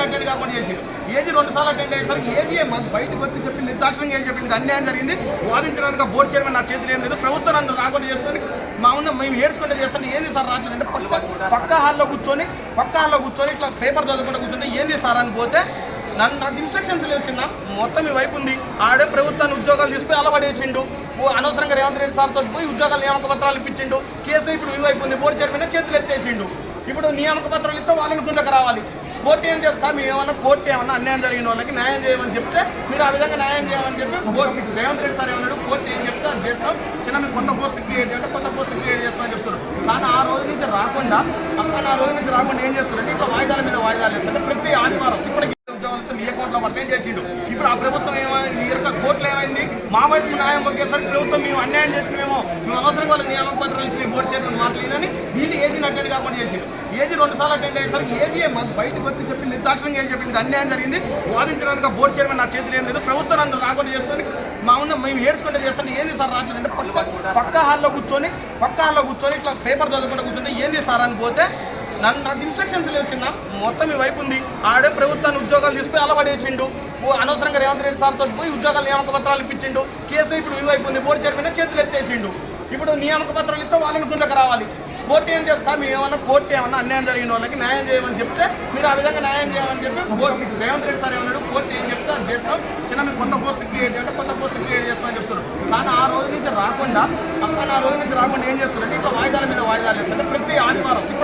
Attend కాకుండా చేసి AG 2 సార్లు అటెండ్ అయ్యేసరికి ఏజీ మాకు బయటకు వచ్చి చెప్పింది, నిర్దాక్షిణంగా ఏం చెప్పింది, అన్యాయం జరిగింది, వాదించడానికి బోర్డు చైర్మన్ నా చేతులు ఏం లేదు, ప్రభుత్వం నన్ను రాకుండా చేస్తుంది, మా ఉన్న మేము ఏడ్చుకుంటే చేస్తాను, ఏంది సార్ రావట్లేదు అంటే పక్క హాల్లో కూర్చొని ఇట్లా పేపర్ చదువుకుంటూ కూర్చుంటే ఏంది సార్ అని పోతే నాకు ఇన్స్ట్రక్షన్స్ లేవు చిన్న, మొత్తం ఈ వైపు ఉంది, ఆడే ప్రభుత్వాన్ని ఉద్యోగాలు తీసుకుని అలవాడేసిండు, అనవసరంగా రేవంత్ రెడ్డి సార్తో పోయి ఉద్యోగాలు నియామక పత్రాలు ఇప్పించిండు, కేసు ఇప్పుడు ఈ వైపు ఉంది, బోర్డు చైర్మన్ చేతులు ఎత్తేసిండు, ఇప్పుడు నియామక పత్రాలు ఇస్తే వాళ్ళని గుంజకు రావాలి, కోర్టు ఏం చెప్తారు, మేము ఏమన్నా కోర్టు ఏమన్నా అన్యాయం జరిగిన వాళ్ళకి న్యాయం చేయమని చెప్తే మీరు ఆ విధంగా న్యాయం చేయమని చెప్పి రేవంత్ రెడ్డి సార్ ఏమన్నాడు, కోర్టు ఏం చెప్తే అది చేస్తాం, చిన్న మీకు కొత్త పోస్టులు క్రియేట్ చేయాలంటే కొత్త పోస్టులు క్రియేట్ చేస్తామని చెప్తారు. కానీ ఆ రోజు నుంచి రాకుండా ఏం చేస్తారంటే ఇట్లా వాయిదాల మీద వాయిదాలు వేస్తారు, ప్రతి ఆదివారం ఇప్పటికీ ఉద్యోగాలు మీ అకౌంట్లో పట్టేం చేసిండు, ఇప్పుడు ఆ ప్రభుత్వం ఏమైంది, ఈ యొక్క కోర్టులు ఏమైంది, మా వైపు న్యాయం ఒకేసరికి ప్రభుత్వం మేము అన్యాయం చేసినామేమో, మేము అవసరం వాళ్ళకి నియామక పత్రాలు ఇచ్చిన బోర్డు చైర్మన్ మాట్లాడినని వీళ్ళు ఏజీని అటెండ్ కాకుండా చేసిండు, ఏజీ 2 సార్లు అటెండ్ అయ్యేసరికి ఏజీ మాకు బయటకు వచ్చి చెప్పింది, నిర్దాక్షిణంగా ఏం చెప్పింది, అన్యాయం జరిగింది, వాదించడానికి బోర్డు చైర్మన్ నా చేతులు ఏం లేదు, ప్రభుత్వం నన్ను రాకుండా చేస్తుంది, మా ఉన్న మేము ఏడ్చుకుంటే చేస్తాను, ఏంది సార్ రావట్లేదు అంటే పక్క హాల్లో కూర్చొని ఇట్లా పేపర్ చదువుకుంటూ కూర్చుంటే ఏంది సార్ అని పోతే నాకు ఇన్స్ట్రక్షన్స్ లేవు చిన్న, మొత్తం ఈ వైపు ఉంది, ఆడే ప్రభుత్వాన్ని ఉద్యోగాలు తీసుకుని అలవాడేసిండు, అనవసరంగా రేవంత్ రెడ్డి సార్తో పోయి ఉద్యోగాలు నియామక పత్రాలు ఇప్పించిండు, కేసు ఇప్పుడు ఈ వైపు ఉంది, బోర్డు చైర్మన్ చేతులు ఎత్తేసిండు, ఇప్పుడు నియామక పత్రాలు ఇస్తే వాళ్ళని గుంజకు రావాలి, కోర్టు ఏం చెప్తారు, మేము ఏమన్నా కోర్టు ఏమన్నా అన్యాయం జరిగిన వాళ్ళకి న్యాయం చేయమని చెప్తే మీరు ఆ విధంగా న్యాయం చేయమని చెప్పి రేవంత్ రెడ్డి సార్ ఏమన్నాడు, కోర్టు ఏం చెప్తే అది చేస్తాం, చిన్న మీకు కొత్త పోస్టులు క్రియేట్ చేయాలంటే కొత్త పోస్టులు క్రియేట్ చేస్తామని చెప్తారు. కానీ ఆ రోజు నుంచి రాకుండా ఏం చేస్తారంటే ఇట్లా వాయిదాల మీద వాయిదాలు వేస్తారు, ప్రతి ఆదివారం ఇప్పటికీ